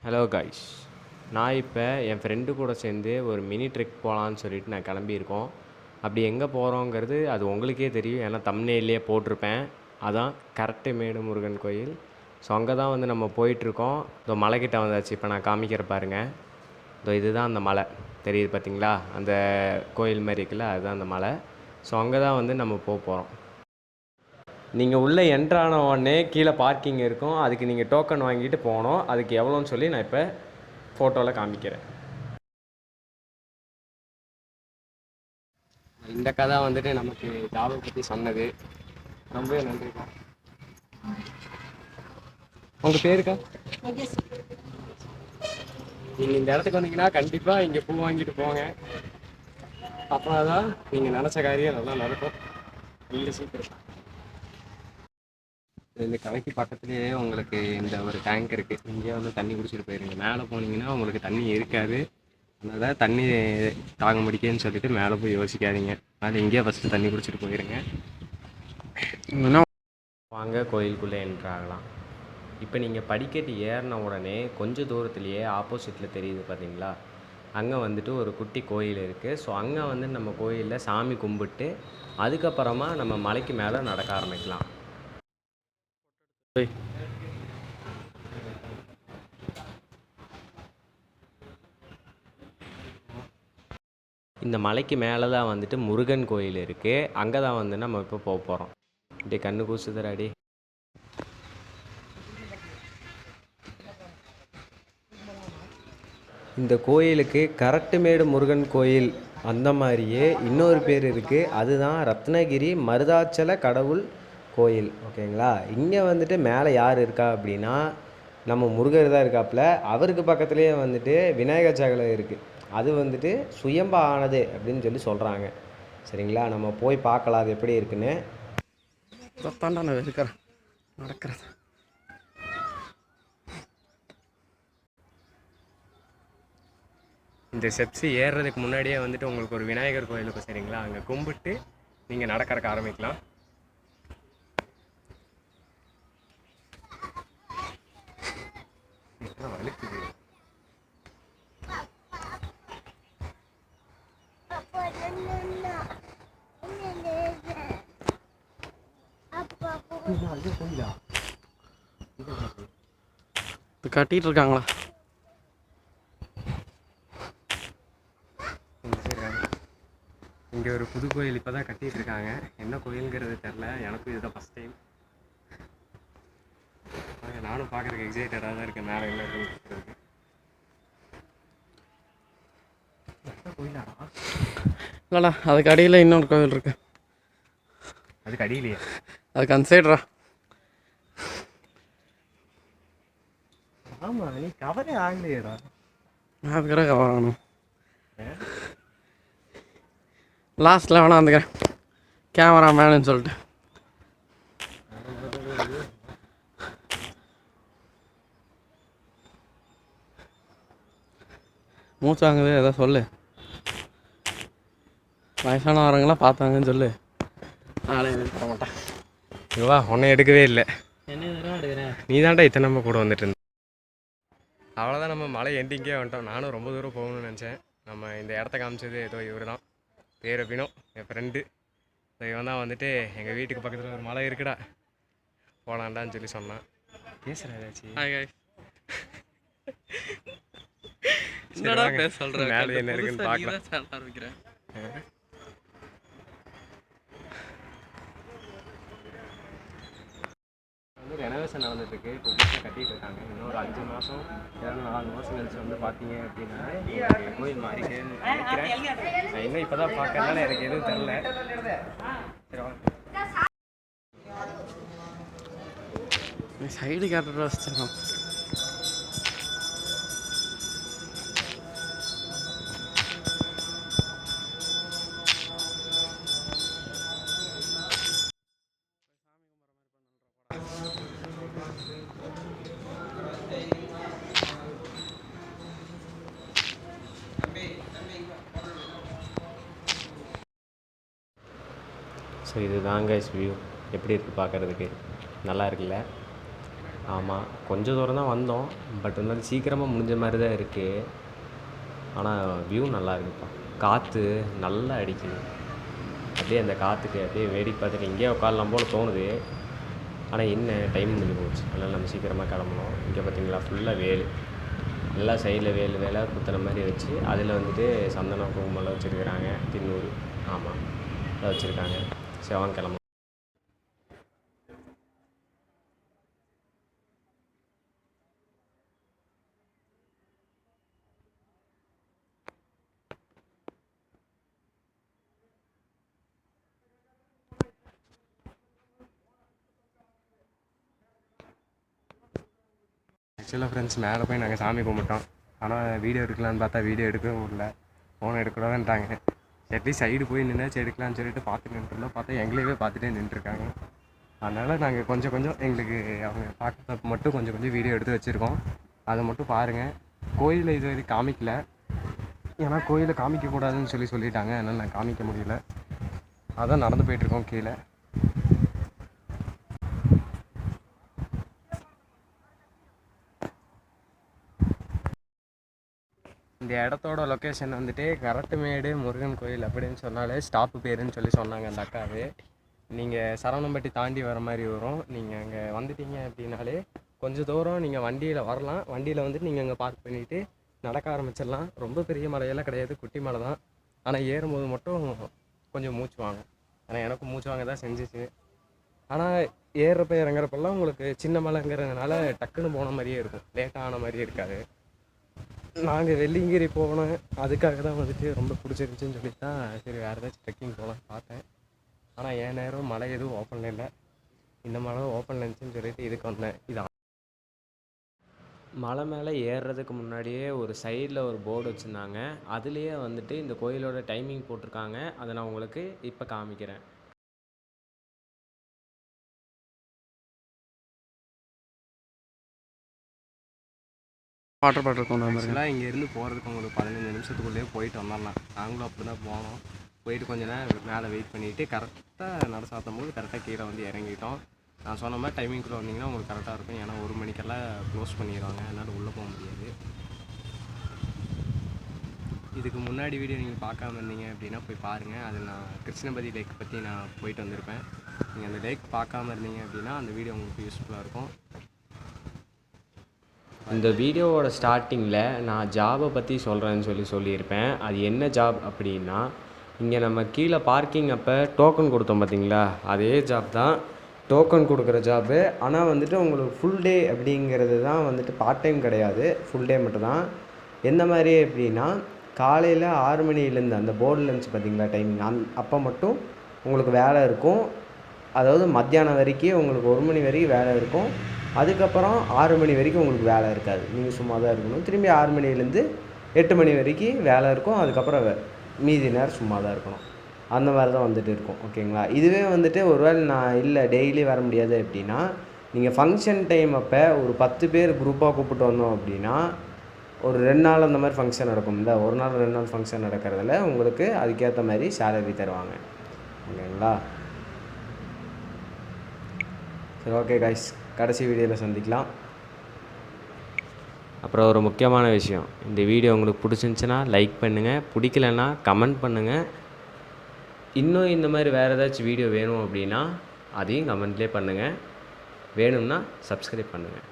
Hello guys, நான் இப்போ என் friend கூட சேர்ந்து ஒரு மினி ட்ரிப் போகலான்னு சொல்லிட்டு நான் கிளம்பியிருக்கோம். அப்படி எங்கே போகிறோங்கிறது அது உங்களுக்கே தெரியும், ஏன்னா தம்ப்நெயில்லையே போட்டிருப்பேன். அதான் கரட்டைமேடு முருகன் கோயில். ஸோ அங்கே தான் வந்து நம்ம போயிட்டுருக்கோம். இதோ மலைக்கிட்ட வந்தாச்சு. இப்போ நான் காமிக்கிற பாருங்கள். இதோ இதுதான் அந்த மலை தெரியுது பார்த்தீங்களா, அந்த கோயில் மாதிரி இருக்குல்ல, அதுதான் அந்த மலை. ஸோ அங்கே தான் வந்து நம்ம போகிறோம். நீங்கள் உள்ளே என்ட்ரான உடனே கீழே பார்க்கிங் இருக்கும். அதுக்கு நீங்கள் டோக்கன் வாங்கிட்டு போகணும். அதுக்கு எவ்வளோன்னு சொல்லி நான் இப்போ ஃபோட்டோவில் காமிக்கிறேன். இந்த கதை வந்துட்டு நமக்கு ஜாபை பற்றி சொன்னது. ரொம்பவே நன்றிக்கா. உங்கள் பேருக்கா? நீங்கள் இந்த இடத்துக்கு வந்தீங்கன்னா கண்டிப்பாக இங்கே பூ வாங்கிட்டு போங்க. அப்புறம் தான் நீங்கள் நினச்ச காரியம் நல்லா நடக்கும். இந்த சீக்கிரம் இந்த கடைக்கு பக்கத்துலேயே உங்களுக்கு இந்த ஒரு டேங்க் இருக்குது. இங்கே வந்து தண்ணி குடிச்சிட்டு போயிருங்க. மேலே போனீங்கன்னா உங்களுக்கு தண்ணி இருக்காது. அதனால் தண்ணி தாங்க முடிக்கேன்னு சொல்லிட்டு மேலே போய் யோசிக்காதீங்க. அதனால் இங்கேயே ஃபஸ்ட்டு தண்ணி குடிச்சிட்டு போயிருங்க. வாங்க கோயிலுக்குள்ளே என்ட்ராகலாம். இப்போ நீங்கள் படிக்கட்டு ஏறின உடனே கொஞ்சம் தூரத்துலேயே ஆப்போசிட்டில் தெரியுது பார்த்தீங்களா, அங்கே வந்துட்டு ஒரு குட்டி கோயில் இருக்குது. ஸோ அங்கே வந்து நம்ம கோயிலில் சாமி கும்பிட்டு அதுக்கப்புறமா நம்ம மலைக்கு மேலே நடக்க ஆரம்பிக்கலாம். இந்த மலைக்கு மேலே தான் வந்துட்டு முருகன் கோயில் இருக்குது. அங்கே தான் வந்து நம்ம இப்போ போக போகிறோம். இப்படி கண்ணு கூசுதராடி. இந்த கோயிலுக்கு கரட்டுமேடு முருகன் கோயில் அந்த மாதிரியே இன்னொரு பேர் இருக்குது. அதுதான் ரத்னகிரி மருதாச்சல கடவுள் கோயில். ஓகேங்களா? இங்கே வந்துட்டு மேலே யார் இருக்கா அப்படின்னா நம்ம முருகர் தான் இருக்காப்புல. அவருக்கு பக்கத்துலேயே வந்துட்டு விநாயகர் சகலை இருக்குது. அது வந்துட்டு சுயம்பா ஆனது அப்படின்னு சொல்லி சொல்கிறாங்க. சரிங்களா? நம்ம போய் பார்க்கலாம் அது எப்படி இருக்குன்னு. தாண்டா நான் இருக்கிறேன் நடக்கிறது. இந்த ஸ்டெப்ஸு ஏறுறதுக்கு முன்னாடியே வந்துட்டு உங்களுக்கு ஒரு விநாயகர் கோயில் இருக்கும். சரிங்களா? அங்கே கும்பிட்டு நீங்கள் நடக்கிறக்க ஆரம்பிக்கலாம். வலிக்குது. இது கட்டிட்டு இருக்காங்களா? இங்கே ஒரு புது கோயில் இப்போ தான் கட்டிகிட்டு இருக்காங்க. என்ன கோயிலுங்கிறது தெரில, எனக்கும் இதுதான் ஃபஸ்ட் டைம். நானும் பார்க்குறதுக்கு எக்ஸைட்டடாக தான் இருக்கேன். மேலே என்ன இருக்குன்னு கோயிலாடா? இல்லைடா, அதுக்கு அடியில் இன்னொரு கோவில் இருக்கு. அதுக்கு அடியிலையே? அதுக்கு அந்த சைடுரா. ஆமாம், நீ கவரே ஆகலையேடா. அதுக்கிற கவர் ஆகணும். லாஸ்ட்டில் வேணா வந்துக்கிறேன் கேமரா மேனுன்னு சொல்லிட்டு. மூச்சு வாங்குது, எதோ சொல்லு. வயசானவரங்களாம் பார்த்தாங்கன்னு சொல்லு. நாளை போட மாட்டேன். இதுவா ஒன்றும் எடுக்கவே இல்லை. என்ன எடுக்கிறேன்? நீ தாண்டா இத்தனை நம்ம கூட வந்துட்டு இருந்த. அவ்வளோதான், நம்ம மலை எண்டிங்கே வந்துட்டோம். நானும் ரொம்ப தூரம் போகணும்னு நினச்சேன். நம்ம இந்த இடத்த காமிச்சது ஏதோ இவர் தான். பேர் வினோ, என் ஃப்ரெண்டு. இவன் தான் வந்துட்டு எங்கள் வீட்டுக்கு பக்கத்தில் ஒரு மலை இருக்குடா போகலான்டான்னு சொல்லி சொன்னான். பேசுகிறேன் ஏதாச்சும். என்னடா பேச சொல்கிறேன்? மேலே என்ன இருக்குன்னு பார்க்கலாம். ஆரம்பிக்கிறேன். வந்து ரெனோவேஷன் நடந்துட்டுருக்கு. இப்போ புதுசாக கட்டிகிட்டு இருக்காங்க. இன்னும் ஒரு 5 மாதம் 4 மாதம் கழிச்சு வந்து பார்த்தீங்க அப்படின்னா கோயில் மாறிட்டேன்னு நினைக்கிறேன். நான் இன்னும் இப்போ தான் பார்க்கறதுனால எனக்கு எதுவும் தெரில. சரி, சைடு கேரக்டர் வச்சுருக்கோம். ஸோ இது தாங்க வியூ எப்படி இருக்குது பார்க்குறதுக்கு. நல்லா இருக்குல்ல? ஆமாம், கொஞ்சம் தூரம் தான் வந்தோம். பட் இருந்தாலும் சீக்கிரமாக முடிஞ்ச மாதிரி தான் இருக்குது. ஆனால் வியூ நல்லா இருக்குப்பா. காற்று நல்லா அடிக்குது. அப்படியே அந்த காற்றுக்கு அப்படியே வேடிக்கை பார்த்துட்டு இங்கேயே உட்காரலாம் போல் தோணுது. ஆனால் என்ன டைம் முடிஞ்சு போச்சு. அதனால் நம்ம சீக்கிரமாக கிளம்பணும். இங்கே பார்த்தீங்களா ஃபுல்லாக வேல், எல்லா சைடில் வேலை குத்துற மாதிரி வச்சு அதில் வந்துட்டு சந்தனம் குங்குமம்லாம் வச்சுருக்குறாங்க. தின்னூறு, ஆமாம், அதை வச்சுருக்காங்க. சரி வாங்க கிளம்பலாம். ஆக்சுவலாக ஃப்ரெண்ட்ஸ் மேலே போய் நாங்கள் சாமி கும்பிட்டோம். ஆனால் வீடியோ எடுக்கலான்னு பார்த்தா வீடியோ எடுக்கவும் இல்லை, ஃபோனை எடுக்கக்கூடாதுன்ட்டாங்க. அட்லீஸ்ட் சைடு போய் நின்னாச்சு எடுக்கலான்னு சொல்லிட்டு பார்த்துட்டு நின்றுருந்தோம். பார்த்தா எங்களையே பார்த்துட்டே நின்றுருக்காங்க. அதனால் நாங்கள் கொஞ்சம் எங்களுக்கு அவங்க பார்க்குறப்ப மட்டும் கொஞ்சம் வீடியோ எடுத்து வச்சுருக்கோம். அதை மட்டும் பாருங்கள். கோயிலை இது வரைக்கும் காமிக்கல, ஏன்னா கோயிலை காமிக்கக்கூடாதுன்னு சொல்லிட்டாங்க. அதனால் நான் காமிக்க முடியல. அதான் நடந்து போயிட்டுருக்கோம் கீழே. இந்த இடத்தோட லொக்கேஷன் வந்துட்டு கரட்டுமேடு முருகன் கோயில் அப்படின்னு சொன்னாலே ஸ்டாப்பு பேருன்னு சொன்னாங்க அந்த அக்காவே. நீங்கள் சரவணம்பட்டி தாண்டி வர மாதிரி வரும். நீங்கள் அங்கே வந்துட்டீங்க அப்படின்னாலே கொஞ்சம் தூரம் நீங்கள் வண்டியில் வரலாம். வண்டியில் வந்துட்டு நீங்கள் அங்கே பார்க் பண்ணிவிட்டு நடக்க ஆரம்பிச்சிடலாம். ரொம்ப பெரிய மலையெல்லாம் கிடையாது, குட்டி மலை தான். ஆனால் ஏறும்போது மட்டும் கொஞ்சம் மூச்சு வாங்க. ஆனால் எனக்கும் மூச்சு வாங்க தான் செஞ்சிச்சு. ஆனால் ஏறுறப்ப இறங்குறப்பெல்லாம் உங்களுக்கு சின்ன மலைங்கிறதுனால டக்குன்னு போன மாதிரியே இருக்கும், லேட்டாக ஆன மாதிரியே இருக்காது. நாங்கள் வெள்ளியங்கிரி போனோம், அதுக்காக தான் வந்துட்டு ரொம்ப பிடிச்சிருந்துச்சின்னு சொல்லிட்டு தான் சரி வேறு ஏதாச்சும் ட்ரெக்கிங் போகலான்னு பார்த்தேன். ஆனால் என் நேரம் மலை எதுவும் ஓப்பனில் இல்லை. இந்த மலை ஓப்பனில் இருந்துச்சுன்னு சொல்லிட்டு இதுக்கு வந்தேன். இது மலை மேலே ஏறுறதுக்கு முன்னாடியே ஒரு சைடில் ஒரு போர்டு வச்சுருந்தாங்க. அதுலேயே வந்துட்டு இந்த கோயிலோட டைமிங் போட்டிருக்காங்க. அதை நான் உங்களுக்கு இப்போ காமிக்கிறேன். வாட்டர் பாட்டில் கொண்டு வந்து ஆக்சுவலாக இங்கேருந்து போகிறதுக்கு உங்களுக்கு 15 நிமிஷத்துக்குள்ளேயே போயிட்டு வந்துடலாம். நாங்களும் அப்படி தான் போனோம். போயிட்டு கொஞ்ச நேரம் மேலே வெயிட் பண்ணிவிட்டு கரெக்டாக நட சாத்தும் போது கரெக்டாக கீழே வந்து இறங்கிட்டோம். நான் சொன்ன மாதிரி டைமிங்குள்ளே வந்தீங்கன்னா உங்களுக்கு கரெக்டாக இருக்கும். ஏன்னா 1 மணிக்கெல்லாம் க்ளோஸ் பண்ணிடுவாங்க, அதனால் உள்ளே போக முடியாது. இதுக்கு முன்னாடி வீடியோ நீங்கள் பார்க்காம இருந்தீங்க அப்படின்னா போய் பாருங்கள். அது நான் கிருஷ்ணபதி லேக் பற்றி நான் போயிட்டு வந்திருப்பேன். நீங்கள் அந்த லேக் பார்க்காம இருந்தீங்க அப்படின்னா அந்த வீடியோ உங்களுக்கு யூஸ்ஃபுல்லாக இருக்கும். இந்த வீடியோவோட ஸ்டார்டிங்கில் நான் ஜாபை பற்றி சொல்கிறேன்னு சொல்லியிருப்பேன். அது என்ன ஜாப் அப்படின்னா, இங்கே நம்ம கீழே பார்க்கிங் அப்போ டோக்கன் கொடுத்தோம் பார்த்தீங்களா, அதே ஜாப் தான். டோக்கன் கொடுக்குற ஜாப்பு. ஆனால் வந்துட்டு உங்களுக்கு ஃபுல் டே அப்படிங்கிறது தான் வந்துட்டு பார்ட் டைம் கிடையாது, ஃபுல் டே மட்டும்தான். எந்த மாதிரி அப்படின்னா காலையில் 6 மணிலேருந்து அந்த போர்டில் இருந்துச்சு பார்த்தீங்களா டைமிங், அப்போ மட்டும் உங்களுக்கு வேலை இருக்கும். அதாவது மத்தியானம் வரைக்கும் உங்களுக்கு 1 மணி வரைக்கும் வேலை இருக்கும். அதுக்கப்புறம் 6 மணி வரைக்கும் உங்களுக்கு வேலை இருக்காது, நீங்கள் சும்மா தான் இருக்கணும். திரும்பி 6 மணிலேருந்து 8 மணி வரைக்கும் வேலை இருக்கும். அதுக்கப்புறம் மீதி நேரம் சும்மா தான் இருக்கணும். அந்த மாதிரி தான் வந்துட்டு இருக்கும், ஓகேங்களா. இதுவே வந்துட்டு ஒருவேளை நான் இல்லை டெய்லி வர முடியாது அப்படின்னா, நீங்கள் ஃபங்க்ஷன் டைம் அப்போ ஒரு 10 பேர் குரூப்பாக கூப்பிட்டு வந்தோம் அப்படின்னா ஒரு 2 நாள் அந்த மாதிரி ஃபங்க்ஷன் நடக்கும். இந்த 1 நாள் 2 நாள் ஃபங்க்ஷன் நடக்கிறதுல உங்களுக்கு அதுக்கேற்ற மாதிரி சேலரி தருவாங்க, ஓகேங்களா. சரி, ஓகே கைஸ், கடைசி வீடியோவில் சந்திக்கலாம். அப்புறம் ஒரு முக்கியமான விஷயம், இந்த வீடியோ உங்களுக்கு பிடிச்சிருந்துச்சுன்னா லைக் பண்ணுங்கள், பிடிக்கலன்னா கமெண்ட் பண்ணுங்கள். இன்னும் இந்த மாதிரி வேறு ஏதாச்சும் வீடியோ வேணும் அப்படின்னா அதையும் கமெண்ட்லேயே பண்ணுங்கள். வேணும்னா சப்ஸ்கிரைப் பண்ணுங்கள்.